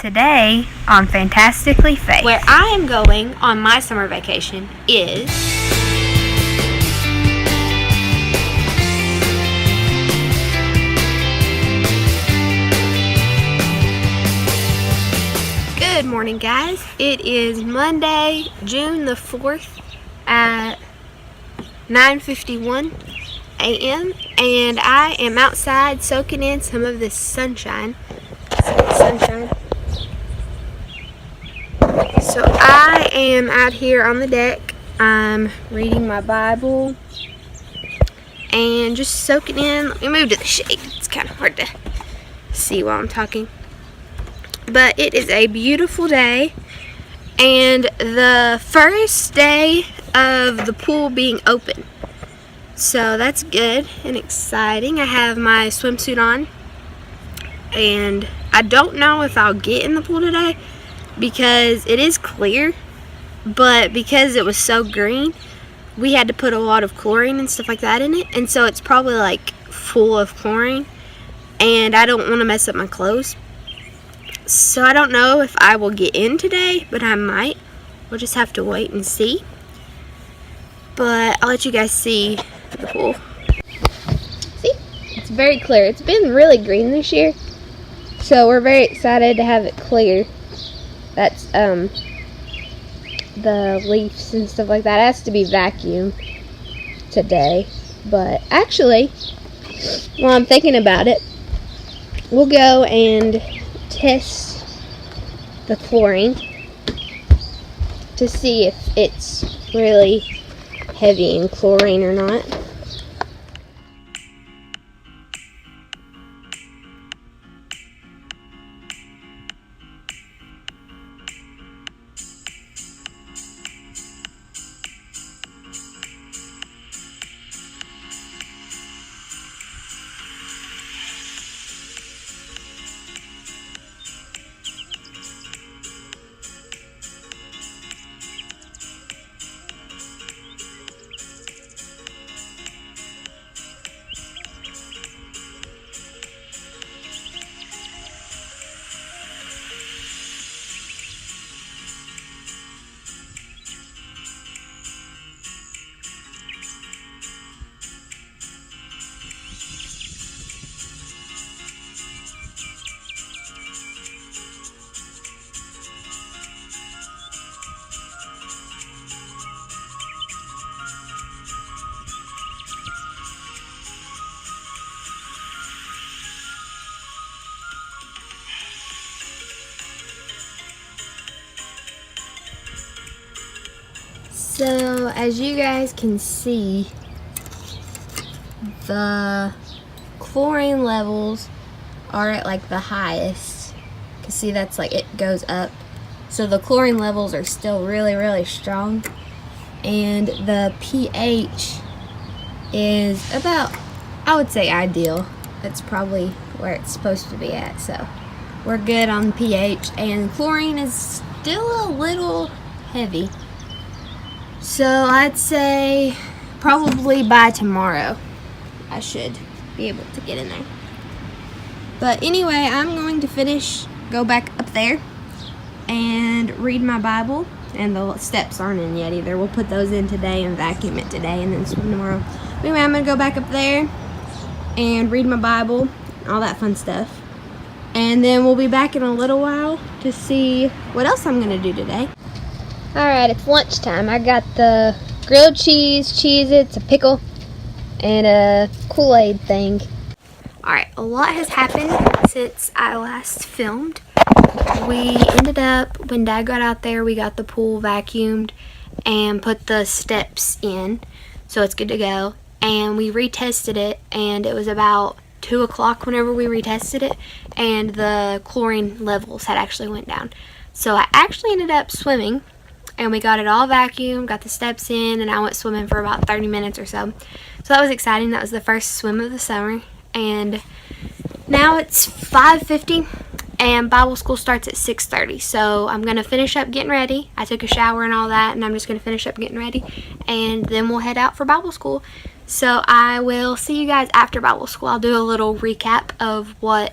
Today on Fantastically Faith, where I am going on my summer vacation is Good morning, guys. It is Monday, June the 4th at 9:51 a.m. and I am outside soaking in some of this sunshine. So I am out here on the deck. I'm reading my Bible and just soaking in. Let me move to the shade. It's kind of hard to see while I'm talking. But it is a beautiful day, and the first day of the pool being open. So that's good and exciting. I have my swimsuit on, and I don't know if I'll get in the pool today because it is clear, but because it was so green, we had to put a lot of chlorine and stuff like that in it, and so it's probably like full of chlorine, and I don't want to mess up my clothes. So I don't know if I will get in today, but I might. We'll just have to wait and see. But I'll let you guys see the pool. See? It's very clear. It's been really green this year, so we're very excited to have it clear. That's the leaves and stuff like that. It has to be vacuumed today. But actually, while I'm thinking about it, we'll go and test the chlorine to see if it's really heavy in chlorine or not. So, as you guys can see, the chlorine levels are at like the highest. You can see that's like it goes up. So the chlorine levels are still really, really strong. And the pH is about, I would say, ideal. That's probably where it's supposed to be at. So we're good on pH. And chlorine is still a little heavy. So I'd say probably by tomorrow I should be able to get in there. But anyway, I'm going to go back up there and read my Bible. And the steps aren't in yet either. We'll put those in today and vacuum it today and then swim tomorrow. Anyway, I'm going to go back up there and read my Bible, all that fun stuff. And then we'll be back in a little while to see what else I'm going to do today. Alright, it's lunchtime. I got the grilled cheese, Cheez-Its, a pickle, and a Kool-Aid thing. Alright, a lot has happened since I last filmed. We ended up, when Dad got out there, we got the pool vacuumed and put the steps in, so it's good to go. And we retested it, and it was about 2 o'clock whenever we retested it, and the chlorine levels had actually went down. So I actually ended up swimming. And we got it all vacuumed, got the steps in, and I went swimming for about 30 minutes or so. So that was exciting. That was the first swim of the summer. And now it's 5:50, and Bible school starts at 6:30. So I'm going to finish up getting ready. I took a shower and all that, and I'm just going to finish up getting ready. And then we'll head out for Bible school. So I will see you guys after Bible school. I'll do a little recap of what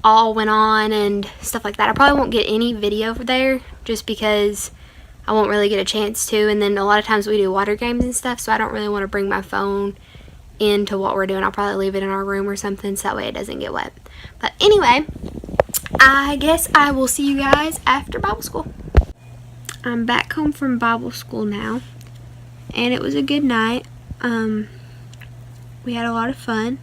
all went on and stuff like that. I probably won't get any video over there just because I won't really get a chance to, and then a lot of times we do water games and stuff, so I don't really want to bring my phone into what we're doing. I'll probably leave it in our room or something so that way it doesn't get wet. But anyway, I guess I will see you guys after Bible school. I'm back home from Bible school now, and it was a good night. We had a lot of fun.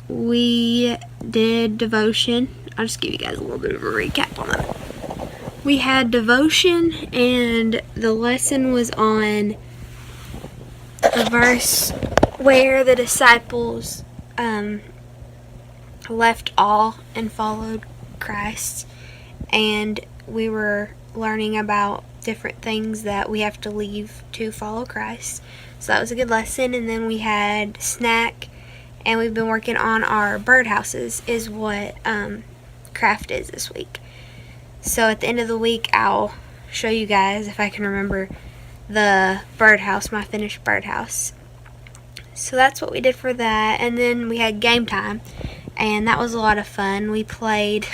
We did devotion. I'll just give you guys a little bit of a recap on that. We had devotion, and the lesson was on the verse where the disciples left all and followed Christ, and we were learning about different things that we have to leave to follow Christ. So that was a good lesson. And then we had snack, and we've been working on our birdhouses is what craft is this week. So at the end of the week I'll show you guys, if I can remember, the birdhouse, my finished birdhouse. So that's what we did for that. And then we had game time, and that was a lot of fun. We played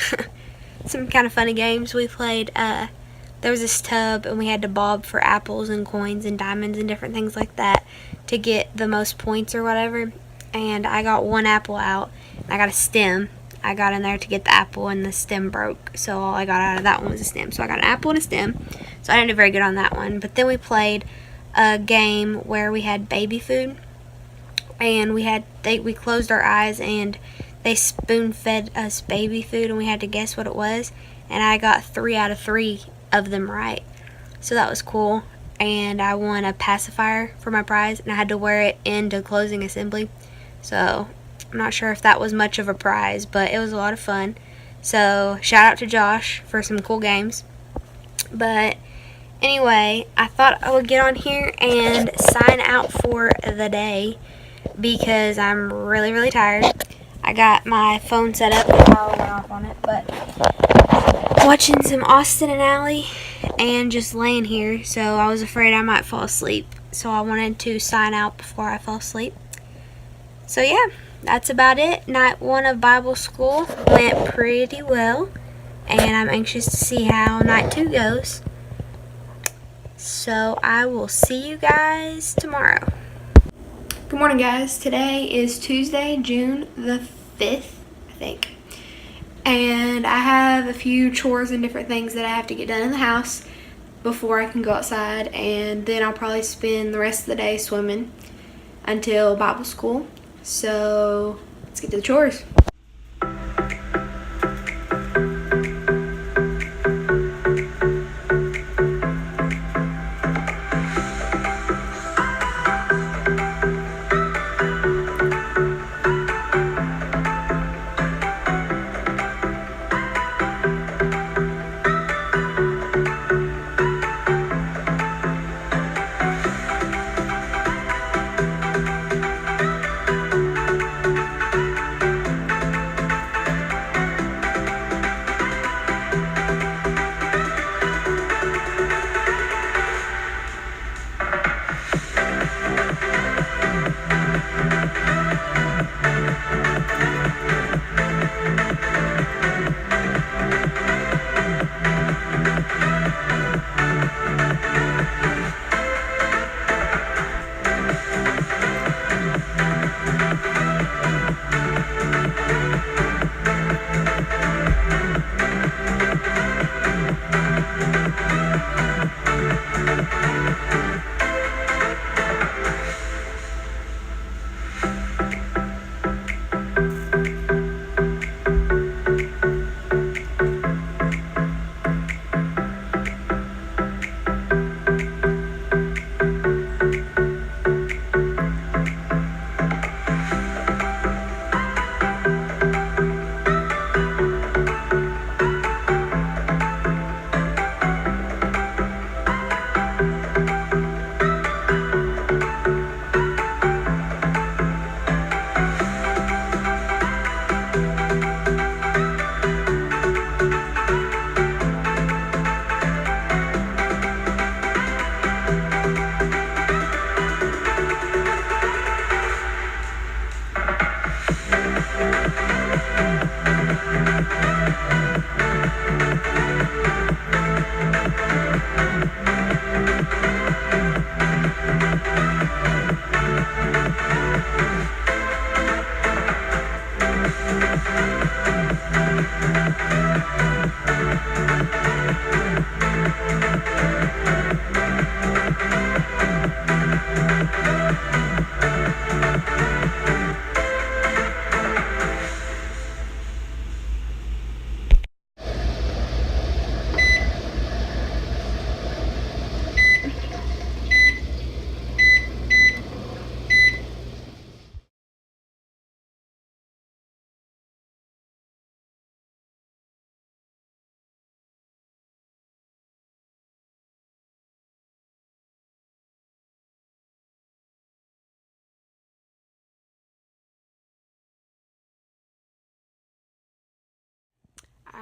some kind of funny games. We played there was this tub, and we had to bob for apples and coins and diamonds and different things like that to get the most points or whatever. And I got one apple out. I got a stem. I got in there to get the apple, and the stem broke, so all I got out of that one was a stem. So I got an apple and a stem, so I didn't do very good on that one. But then we played a game where we had baby food, and we closed our eyes, and they spoon fed us baby food, and we had to guess what it was, and I got 3 out of 3 of them right, so that was cool. And I won a pacifier for my prize, and I had to wear it into closing assembly. So I'm not sure if that was much of a prize, but it was a lot of fun. So shout out to Josh for some cool games. But anyway, I thought I would get on here and sign out for the day because I'm really, really tired. I got my phone set up, the power went off on it, but watching some Austin and Ally and just laying here, so I was afraid I might fall asleep, so I wanted to sign out before I fell asleep. So yeah, that's about it. Night 1 of Bible school went pretty well, and I'm anxious to see how night 2 goes. So I will see you guys tomorrow. Good morning, guys. Today is Tuesday, June the 5th, I think. And I have a few chores and different things that I have to get done in the house before I can go outside, and then I'll probably spend the rest of the day swimming until Bible school. So let's get to the chores.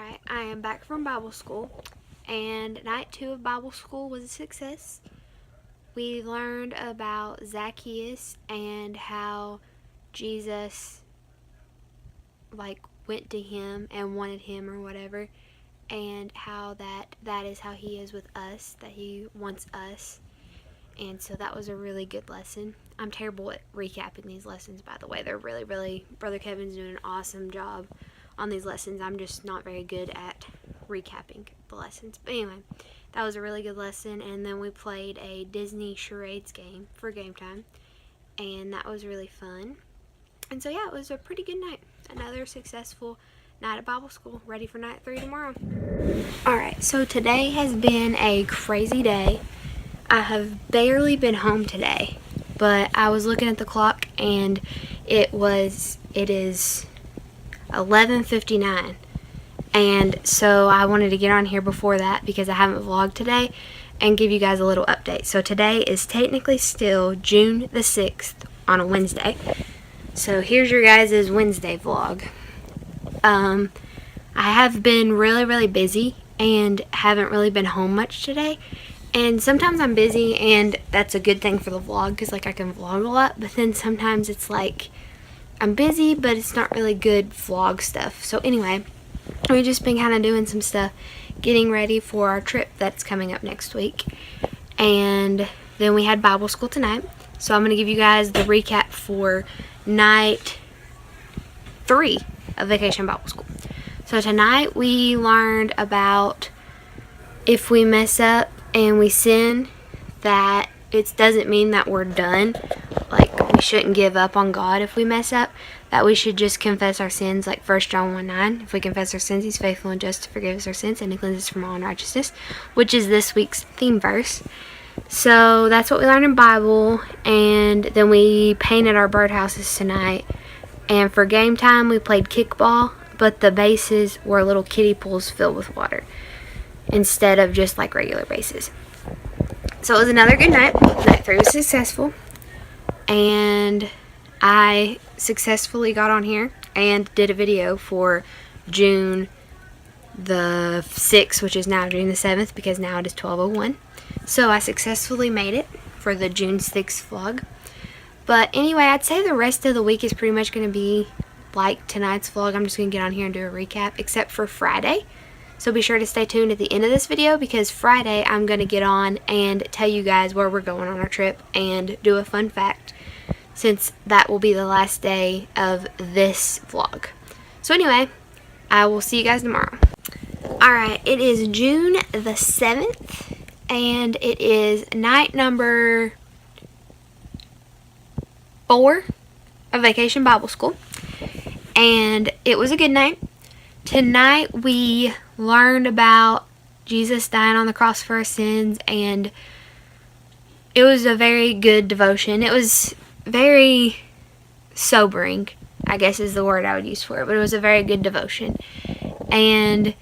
Alright, I am back from Bible school, and night 2 of Bible school was a success. We learned about Zacchaeus and how Jesus went to him and wanted him or whatever, and how that is how he is with us, that he wants us. And so that was a really good lesson. I'm terrible at recapping these lessons, by the way. They're really, Brother Kevin's doing an awesome job on these lessons. I'm just not very good at recapping the lessons. But anyway, that was a really good lesson. And then we played a Disney charades game for game time, and that was really fun. And so yeah, it was a pretty good night. Another successful night at Bible school. Ready for night 3 tomorrow. Alright, so today has been a crazy day. I have barely been home today, but I was looking at the clock and it is 11:59, and so I wanted to get on here before that because I haven't vlogged today and give you guys a little update. So today is technically still June the 6th on a Wednesday. So here's your guys' Wednesday vlog. I have been really busy and haven't really been home much today. And sometimes I'm busy, and that's a good thing for the vlog because I can vlog a lot. But then sometimes it's I'm busy, but it's not really good vlog stuff. So anyway, we've just been kind of doing some stuff, getting ready for our trip that's coming up next week. And then we had Bible school tonight. So I'm going to give you guys the recap for night 3 of Vacation Bible School. So tonight we learned about if we mess up and we sin, that it doesn't mean that we're done. We shouldn't give up on God if we mess up. That we should just confess our sins, like 1 John 1:9. If we confess our sins, He's faithful and just to forgive us our sins and to cleanse us from all unrighteousness, which is this week's theme verse. So that's what we learned in Bible. And then we painted our birdhouses tonight. And for game time, we played kickball, but the bases were little kiddie pools filled with water instead of just regular bases. So it was another good night. Night 3 was successful, and I successfully got on here and did a video for June the 6th, which is now June the 7th, because now it is 12:01. So I successfully made it for the June 6th vlog. But anyway, I'd say the rest of the week is pretty much going to be like tonight's vlog. I'm just going to get on here and do a recap, except for Friday. So be sure to stay tuned at the end of this video, because Friday I'm going to get on and tell you guys where we're going on our trip and do a fun fact, since that will be the last day of this vlog. So anyway, I will see you guys tomorrow. Alright, it is June the 7th, and it is night number 4 of Vacation Bible School, and it was a good night. Tonight we learned about Jesus dying on the cross for our sins, and it was a very good devotion. It was very sobering, I guess is the word I would use for it, but it was a very good devotion. And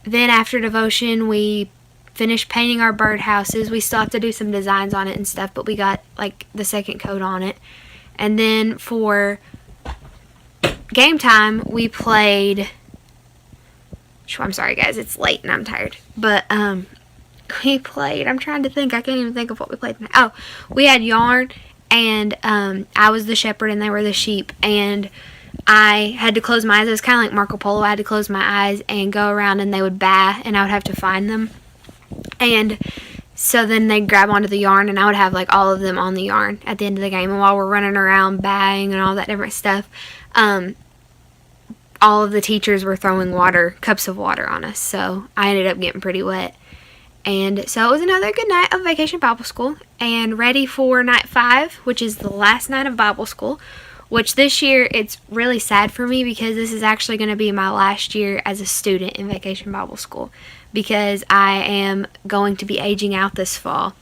then after devotion, we finished painting our birdhouses. We still have to do some designs on it and stuff, but we got the second coat on it. And then for game time, we played, I'm sorry guys, it's late and I'm tired, but we played, I'm trying to think, I can't even think of what we played tonight. Oh, we had yarn, and I was the shepherd and they were the sheep, and I had to close my eyes. It was kind of like Marco Polo. I had to close my eyes and go around, and they would baa, and I would have to find them. And so then they'd grab onto the yarn, and I would have all of them on the yarn at the end of the game. And while we're running around baaing and all that different stuff, all of the teachers were throwing cups of water on us. So I ended up getting pretty wet. And so it was another good night of Vacation Bible School, and ready for night 5, which is the last night of Bible school, which this year it's really sad for me because this is actually going to be my last year as a student in Vacation Bible School, because I am going to be aging out this fall.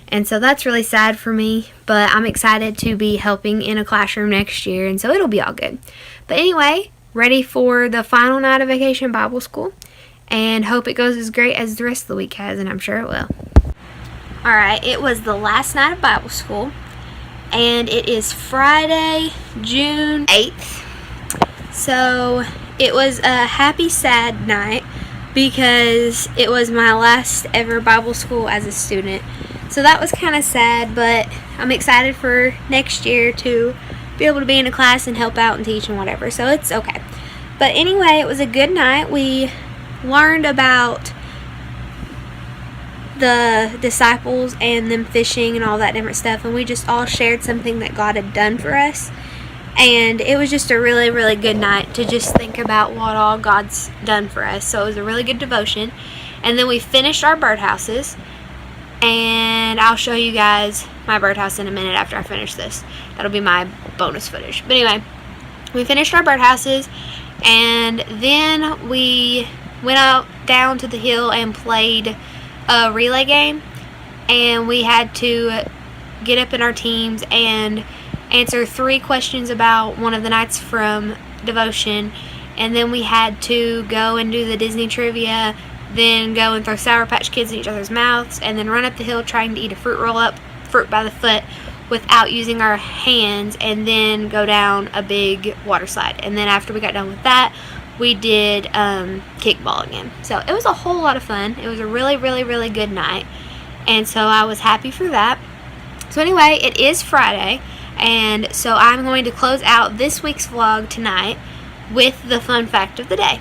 And so that's really sad for me, but I'm excited to be helping in a classroom next year, and so it'll be all good. But anyway, ready for the final night of Vacation Bible School, and hope it goes as great as the rest of the week has, and I'm sure it will. Alright, it was the last night of Bible school, and it is Friday, June 8th. So it was a happy, sad night because it was my last ever Bible school as a student. So that was kind of sad, but I'm excited for next year to be able to be in a class and help out and teach and whatever. So it's okay. But anyway, it was a good night. We learned about the disciples and them fishing and all that different stuff, and we just all shared something that God had done for us. And it was just a really, really good night to just think about what all God's done for us. So it was a really good devotion. And then we finished our birdhouses, and I'll show you guys my birdhouse in a minute after I finish this. That'll be my bonus footage. But anyway, we finished our birdhouses, and then we went out down to the hill and played a relay game. And we had to get up in our teams and answer 3 questions about one of the nights from devotion, and then we had to go and do the Disney trivia, then go and throw Sour Patch Kids in each other's mouths, and then run up the hill trying to eat a fruit roll up, fruit by the foot, without using our hands, and then go down a big water slide. And then after we got done with that, we did kickball again. So it was a whole lot of fun. It was a really, really, really good night, and so I was happy for that. So anyway, it is Friday, and so I'm going to close out this week's vlog tonight with the fun fact of the day.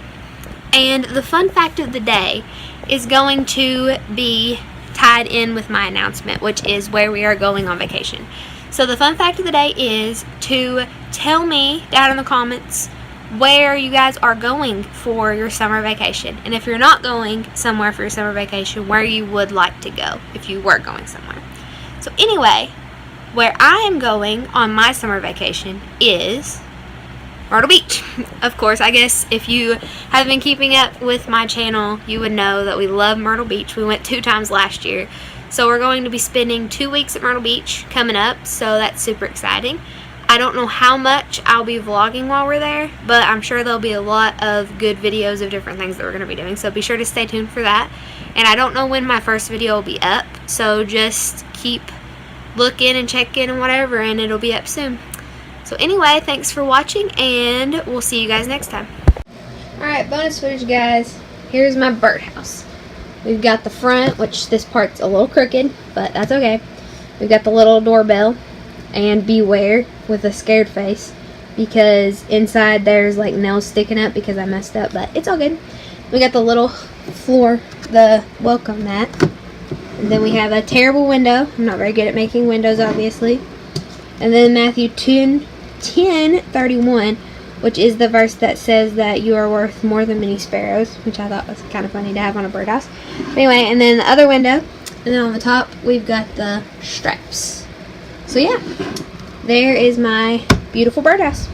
And the fun fact of the day is going to be tied in with my announcement, which is where we are going on vacation. So the fun fact of the day is to tell me down in the comments where you guys are going for your summer vacation. And if you're not going somewhere for your summer vacation, where you would like to go if you were going somewhere. So anyway, where I am going on my summer vacation is Myrtle Beach. Of course, I guess if you have been keeping up with my channel, you would know that we love Myrtle Beach. We went 2 times last year. So we're going to be spending 2 weeks at Myrtle Beach coming up, so that's super exciting. I don't know how much I'll be vlogging while we're there, but I'm sure there'll be a lot of good videos of different things that we're going to be doing, so be sure to stay tuned for that. And I don't know when my first video will be up, so just keep looking and checking and whatever, and it'll be up soon. So anyway, thanks for watching, and we'll see you guys next time. Alright, bonus footage, guys. Here's my birdhouse. We've got the front, which this part's a little crooked, but that's okay. We've got the little doorbell and beware with a scared face, because inside there's like nails sticking up because I messed up, but it's all good. We got the little floor, the welcome mat, and then we have a terrible window. I'm not very good at making windows, obviously. And then Matthew 10:31, which is the verse that says that you are worth more than many sparrows, which I thought was kind of funny to have on a birdhouse. Anyway, and then the other window, and then on the top we've got the stripes. So yeah, there is my beautiful birdhouse.